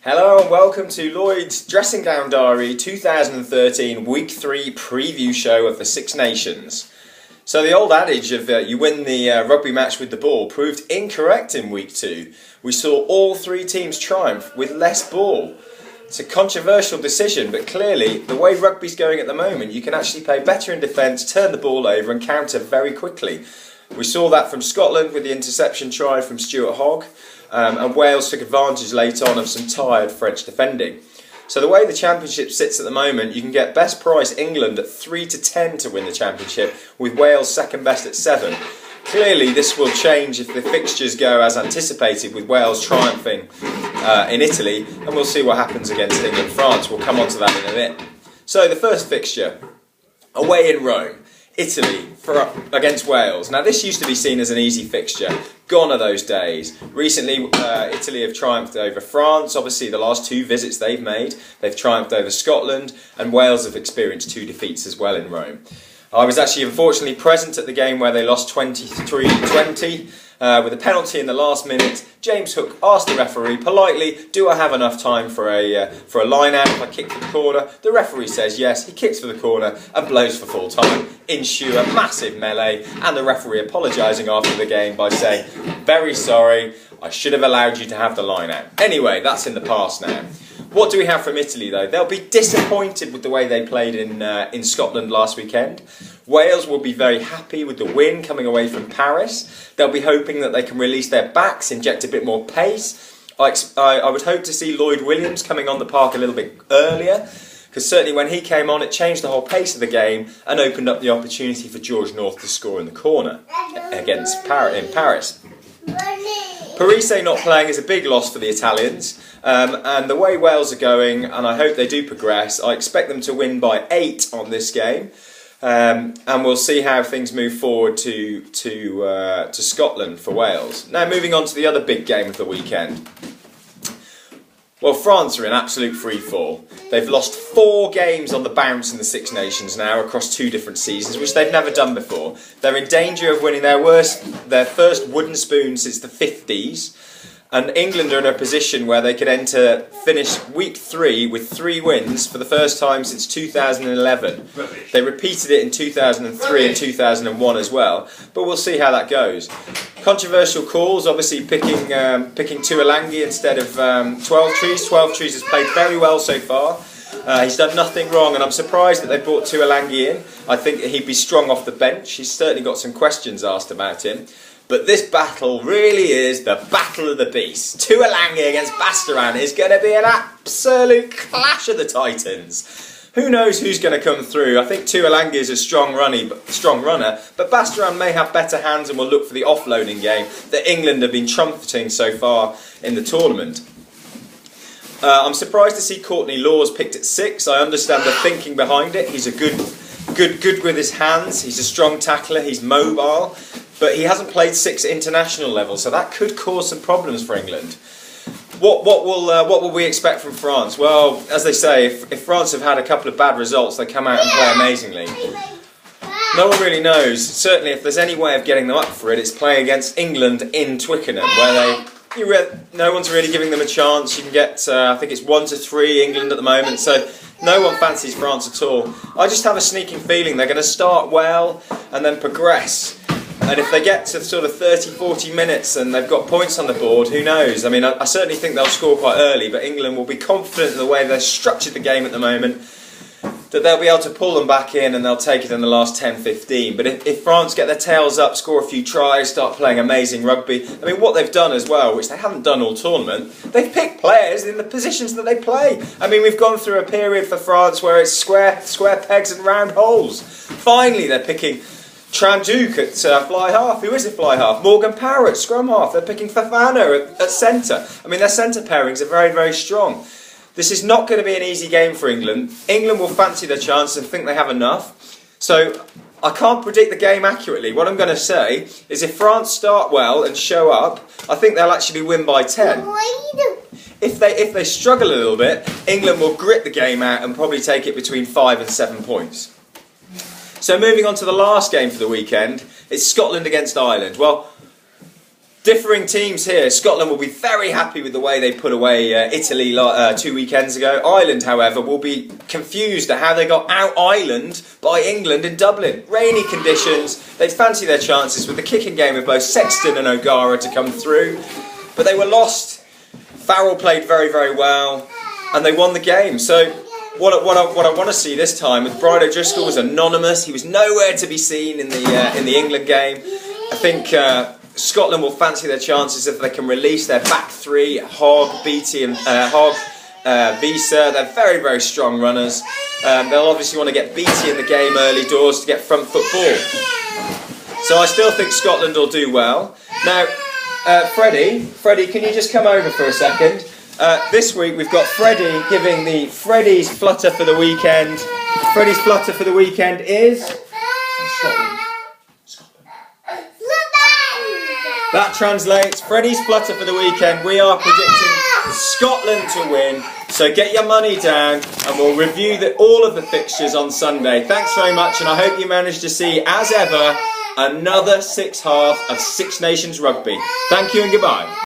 Hello and welcome to Lloyd's Dressing Gown Diary 2013 Week 3 preview show of the Six Nations. So the old adage of you win the rugby match with the ball proved incorrect in Week 2. We saw all three teams triumph with less ball. It's a controversial decision, but clearly the way rugby's going at the moment, you can actually play better in defence, turn the ball over and counter very quickly. We saw that from Scotland with the interception try from Stuart Hogg. And Wales took advantage late on of some tired French defending. So the way the championship sits at the moment, you can get best price England at 3-10 to win the championship, with Wales second best at 7. Clearly this will change if the fixtures go as anticipated, with Wales triumphing in Italy, and we'll see what happens against England-France. We'll come on to that in a bit. So the first fixture, away in Rome. Italy against Wales. Now this used to be seen as an easy fixture. Gone are those days. Recently Italy have triumphed over France. Obviously the last two visits they've made. They've triumphed over Scotland, and Wales have experienced 2 defeats as well in Rome. I was actually unfortunately present at the game where they lost 23-20 with a penalty in the last minute. James Hook asked the referee politely, do I have enough time for a line out if I kick for the corner? The referee says yes, he kicks for the corner and blows for full time. Ensue a massive melee, and the referee apologising after the game by saying, very sorry, I should have allowed you to have the line out. Anyway, that's in the past now. What do we have from Italy though? They'll be disappointed with the way they played in Scotland last weekend. Wales will be very happy with the win coming away from Paris. They'll be hoping that they can release their backs, inject a bit more pace. I would hope to see Lloyd Williams coming on the park a little bit earlier, because certainly when he came on it changed the whole pace of the game and opened up the opportunity for George North to score in the corner against Paris. Parise not playing is a big loss for the Italians, and the way Wales are going, and I hope they do progress, I expect them to win by 8 on this game, and we'll see how things move forward to Scotland for Wales. Now moving on to the other big game of the weekend. Well, France are in absolute freefall. They've lost 4 games on the bounce in the Six Nations now across 2 different seasons, which they've never done before. They're in danger of winning their first wooden spoon since the 50s. And England are in a position where they could finish Week 3 with 3 wins for the first time since 2011. They repeated it in 2003 and 2001 as well, but we'll see how that goes. Controversial calls, obviously picking Tuilagi instead of Twelvetrees. Twelvetrees has played very well so far. He's done nothing wrong, and I'm surprised that they brought Tuilagi in. I think that he'd be strong off the bench. He's certainly got some questions asked about him. But this battle really is the battle of the beasts. Tuilagi against Bastaran is going to be an absolute clash of the titans. Who knows who's going to come through? I think Tuilagi is a strong runner, but Bastaran may have better hands and will look for the offloading game that England have been trumpeting so far in the tournament. I'm surprised to see Courtney Lawes picked at 6. I understand the thinking behind it. He's a good with his hands. He's a strong tackler. He's mobile. But he hasn't played 6 at international level, so that could cause some problems for England. What will we expect from France? Well, as they say, if France have had a couple of bad results, they come out and play amazingly. No one really knows. Certainly, if there's any way of getting them up for it, it's playing against England in Twickenham, where no one's really giving them a chance. You can get, I think it's 1-3 England at the moment, so no one fancies France at all. I just have a sneaking feeling they're going to start well and then progress. And if they get to sort of 30-40 minutes and they've got points on the board, who knows? I mean, I certainly think they'll score quite early, but England will be confident in the way they've structured the game at the moment that they'll be able to pull them back in and they'll take it in the last 10-15. But if France get their tails up, score a few tries, start playing amazing rugby, I mean, what they've done as well, which they haven't done all tournament, they've picked players in the positions that they play. I mean, we've gone through a period for France where it's square pegs and round holes. Finally, they're picking Tranduc at fly half. Who is a fly half? Morgan Power at scrum half. They're picking Fofana at centre. I mean, their centre pairings are very, very strong. This is not going to be an easy game for England. England will fancy their chance and think they have enough. So I can't predict the game accurately. What I'm going to say is if France start well and show up, I think they'll actually win by 10. If they struggle a little bit, England will grit the game out and probably take it between 5 and 7 points. So moving on to the last game for the weekend, it's Scotland against Ireland. Well, Differing teams here. Scotland will be very happy with the way they put away Italy 2 weekends ago. Ireland, however, will be confused at how they got out-Ireland by England in Dublin. Rainy conditions. They'd fancy their chances with the kicking game of both Sexton and O'Gara to come through. But they were lost. Farrell played very, very well. And they won the game. So what I want to see this time with Bride O'Driscoll was anonymous. He was nowhere to be seen in the England game. I think Scotland will fancy their chances if they can release their back three, Hogg, Beattie and Visa. They're very, very strong runners. They'll obviously want to get Beattie in the game early doors to get front foot ball. So I still think Scotland will do well. Now, Freddie, can you just come over for a second? This week we've got Freddie giving the Freddie's flutter for the weekend. Freddie's flutter for the weekend is Scotland. That translates, Freddie's flutter for the weekend, we are predicting Scotland to win. So get your money down and we'll review all of the fixtures on Sunday. Thanks very much, and I hope you managed to see, as ever, another 6 half of Six Nations Rugby. Thank you and goodbye.